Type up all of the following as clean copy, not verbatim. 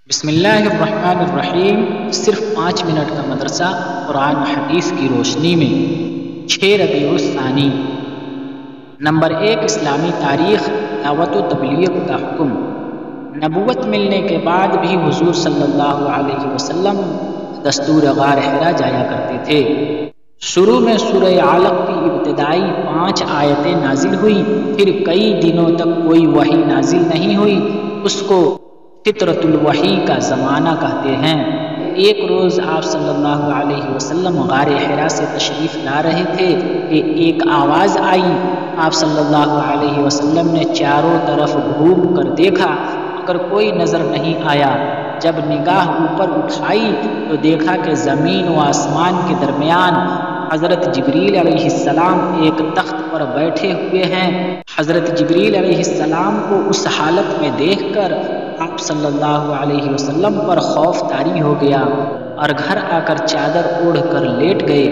بسم اللہ الرحمن الرحیم۔ صرف 5 منٹ کا مدرسہ قرآن و حدیث کی روشنی میں 6 ربیع الثانی۔ نمبر 1، اسلامی تاریخ، دعوت و تبلیغ کا حکم۔ نبوت ملنے کے بعد بھی حضور صلی اللہ علیہ وسلم دستور غار حرا جایا کرتے تھے۔ شروع میں سورہ علق کی ابتدائی 5 آیتیں نازل ہوئی، پھر کئی دنوں تک کوئی وحی نازل نہیں ہوئی۔ اس کو فطرت الوحی کا زمانہ کہتے ہیں۔ ایک روز آپ صلی اللہ علیہ وسلم غار حرا سے تشریف لا رہے تھے کہ ایک آواز آئی۔ آپ صلی اللہ علیہ وسلم نے چاروں طرف گھوم کر دیکھا مگر کوئی نظر نہیں آیا۔ جب نگاہ اوپر اٹھائی تو دیکھا کہ زمین و آسمان کے درمیان حضرت جبریل علیہ السلام ایک تخت پر بیٹھے ہوئے ہیں۔ حضرت جبریل علیہ السلام کو اس حالت میں دیکھ کر آپ صلی اللہ علیہ وسلم پر خوف طاری ہو گیا اور گھر آ کر چادر اوڑھ کر لیٹ گئے۔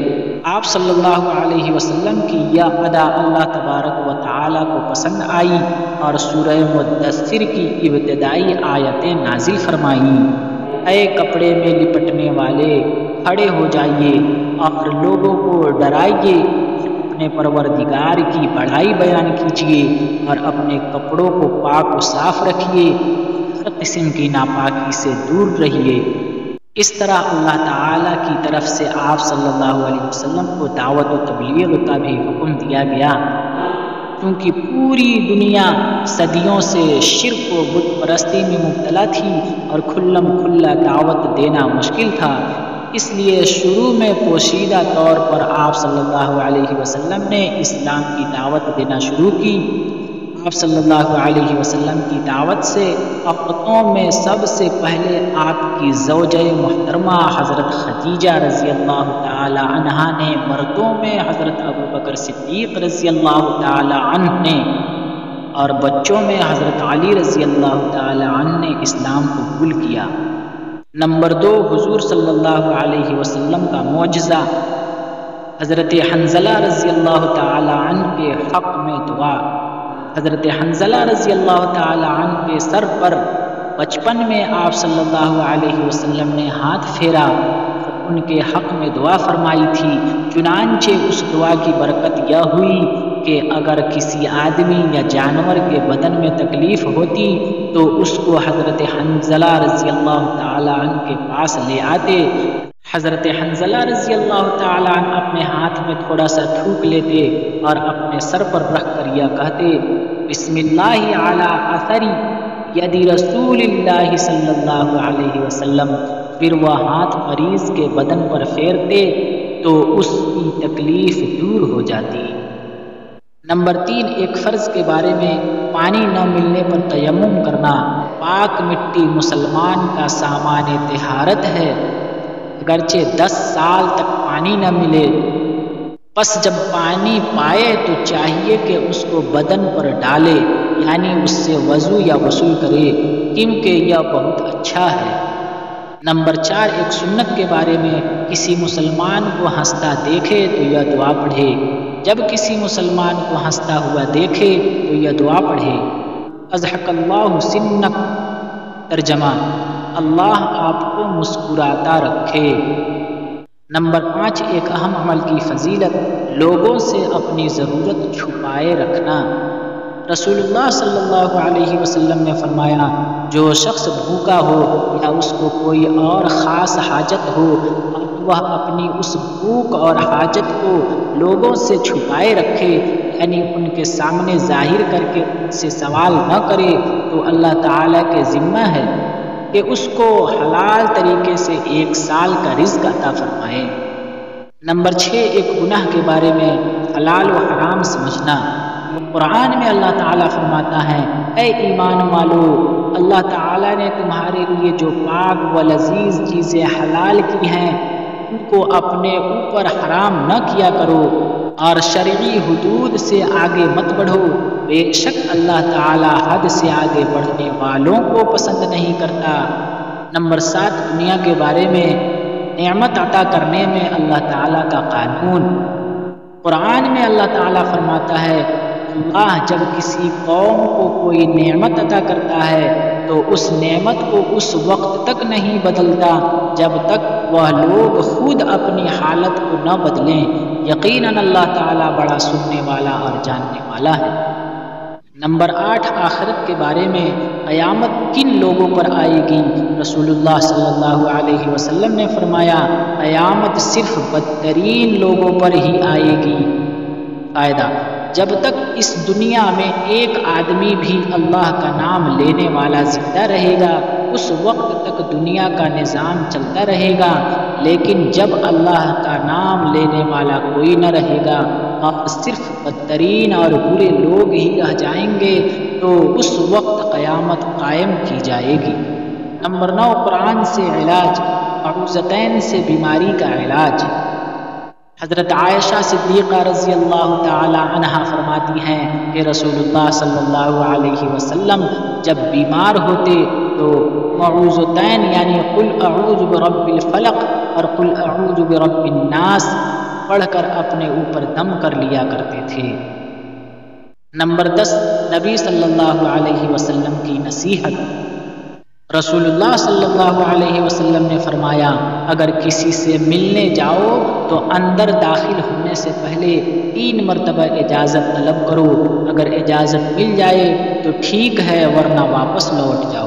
آپ صلی اللہ علیہ وسلم کی یہ ادا اللہ تبارک و تعالی کو پسند آئی اور سورہ مدثر کی ابتدائی آیتیں نازل فرمائیں۔ اے کپڑے میں لپٹنے والے، کھڑے ہو جائیے اور لوگوں کو ڈرائیے، اپنے پروردگار کی بڑائی بیان کیجیے اور اپنے کپڑوں کو پاک و صاف رکھیے، ہر قسم کی ناپاکی سے دور رہیے۔ اس طرح اللہ تعالیٰ کی طرف سے آپ صلی اللہ علیہ وسلم کو دعوت و تبلیغ کا بھی حکم دیا گیا، کیونکہ پوری دنیا صدیوں سے شرک و بت پرستی میں مبتلا تھی اور کھلم کھلا دعوت دینا مشکل تھا۔ اس لیے شروع میں پوشیدہ طور پر آپ صلی اللہ علیہ وسلم نے اسلام کی دعوت دینا شروع کی۔ آپ صلی اللہ علیہ وسلم کی دعوت سے عورتوں میں سب سے پہلے آپ کی زوجہ محترمہ حضرت خدیجہ رضی اللہ تعالی عنہا نے، مردوں میں حضرت ابوبکر صدیق رضی اللہ تعالی عنہ نے اور بچوں میں حضرت علی رضی اللہ تعالی عنہ نے اسلام قبول کیا۔ نمبر 2، حضور صلی اللہ علیہ وسلم کا معجزہ، حضرت حنظلہ رضی اللہ تعالی عنہ کے حق میں دعا۔ حضرت حنظلہ رضی اللہ تعالی عنہ کے سر پر بچپن میں آپ صلی اللہ علیہ وسلم نے ہاتھ پھیرا اور ان کے حق میں دعا فرمائی تھی۔ چنانچہ اس دعا کی برکت یہ ہوئی کہ اگر کسی آدمی یا جانور کے بدن میں تکلیف ہوتی تو اس کو حضرت حنظلہ رضی اللہ تعالی عنہ کے پاس لے آتے۔ حضرت حنظلہ رضی اللہ تعالی عنہ اپنے ہاتھ میں تھوڑا سا تھوک لیتے اور اپنے سر پر رکھ کر یہ کہتے، بسم اللہ علی اثر ید رسول اللہ صلی اللہ علیہ وسلم۔ پھر وہ ہاتھ مریض کے بدن پر پھیرتے تو اس کی تکلیف دور ہو جاتی۔ نمبر 3، ایک فرض کے بارے میں، پانی نہ ملنے پر تیمم کرنا۔ پاک مٹی مسلمان کا سامان طہارت ہے، اگرچہ 10 سال تک پانی نہ ملے، پس جب پانی پائے تو چاہیے کہ اس کو بدن پر ڈالے، یعنی اس سے وضو یا غسل کرے، کیونکہ یہ بہت اچھا ہے۔ نمبر 4، ایک سنت کے بارے میں، کسی مسلمان کو ہنستا دیکھے تو یہ دعا پڑھے۔ جب کسی مسلمان کو ہنستا ہوا دیکھے تو یہ دعا پڑھے، اضحک اللہ سنک، ترجمہ، اللہ آپ کو مسکراتا رکھے۔ نمبر 5، ایک اہم عمل کی فضیلت، لوگوں سے اپنی ضرورت چھپائے رکھنا۔ رسول اللہ صلی اللہ علیہ وسلم نے فرمایا، جو شخص بھوکا ہو یا اس کو کوئی اور خاص حاجت ہو اور وہ اپنی اس بھوک اور حاجت کو لوگوں سے چھپائے رکھے، یعنی ان کے سامنے ظاہر کر کے ان سے سوال نہ کرے، تو اللہ تعالیٰ کے ذمہ ہے کہ اس کو حلال طریقے سے 1 سال کا رزق عطا فرمائے۔ نمبر 6، ایک گناہ کے بارے میں، حلال و حرام سمجھنا۔ قرآن میں اللہ تعالیٰ فرماتا ہے، اے ایمان والو، اللہ تعالیٰ نے تمہارے لیے جو پاک و لذیذ چیزیں حلال کی ہیں ان کو اپنے اوپر حرام نہ کیا کرو اور شرعی حدود سے آگے مت بڑھو، بے شک اللہ تعالیٰ حد سے آگے بڑھنے والوں کو پسند نہیں کرتا۔ نمبر 7، دنیا کے بارے میں، نعمت عطا کرنے میں اللہ تعالیٰ کا قانون۔ قرآن میں اللہ تعالیٰ فرماتا ہے، اللہ جب کسی قوم کو کوئی نعمت عطا کرتا ہے تو اس نعمت کو اس وقت تک نہیں بدلتا جب تک وہ لوگ خود اپنی حالت کو نہ بدلیں۔ یقیناً اللہ تعالیٰ بڑا سننے والا اور جاننے والا ہے۔ نمبر 8، آخرت کے بارے میں قیامت کن لوگوں پر آئے گی؟ رسول اللہ صلی اللہ علیہ وسلم نے فرمایا، قیامت صرف بدترین لوگوں پر ہی آئے گی۔ فائدہ: جب تک اس دنیا میں ایک آدمی بھی اللہ کا نام لینے والا زندہ رہے گا اس وقت تک دنیا کا نظام چلتا رہے گا، لیکن جب اللہ کا نام لینے والا کوئی نہ رہے گا اور صرف بدترین اور برے لوگ ہی رہ جائیں گے تو اس وقت قیامت قائم کی جائے گی۔ نمبر 9، قرآن سے علاج، معوذتین سے بیماری کا علاج۔ حضرت عائشہ صدیقہ رضی اللہ تعالی عنہا فرماتی ہیں کہ رسول اللہ صلی اللہ علیہ وسلم جب بیمار ہوتے تو معوذتین یعنی قل اعوذ برب الفلق اور قل اعوذ برب الناس پڑھ کر اپنے اوپر دم کر لیا کرتے تھے۔ نمبر 10، نبی صلی اللہ علیہ وسلم کی نصیحت۔ رسول اللہ صلی اللہ علیہ وسلم نے فرمایا، اگر کسی سے ملنے جاؤ تو اندر داخل ہونے سے پہلے 3 مرتبہ اجازت طلب کرو، اگر اجازت مل جائے تو ٹھیک ہے ورنہ واپس لوٹ جاؤ۔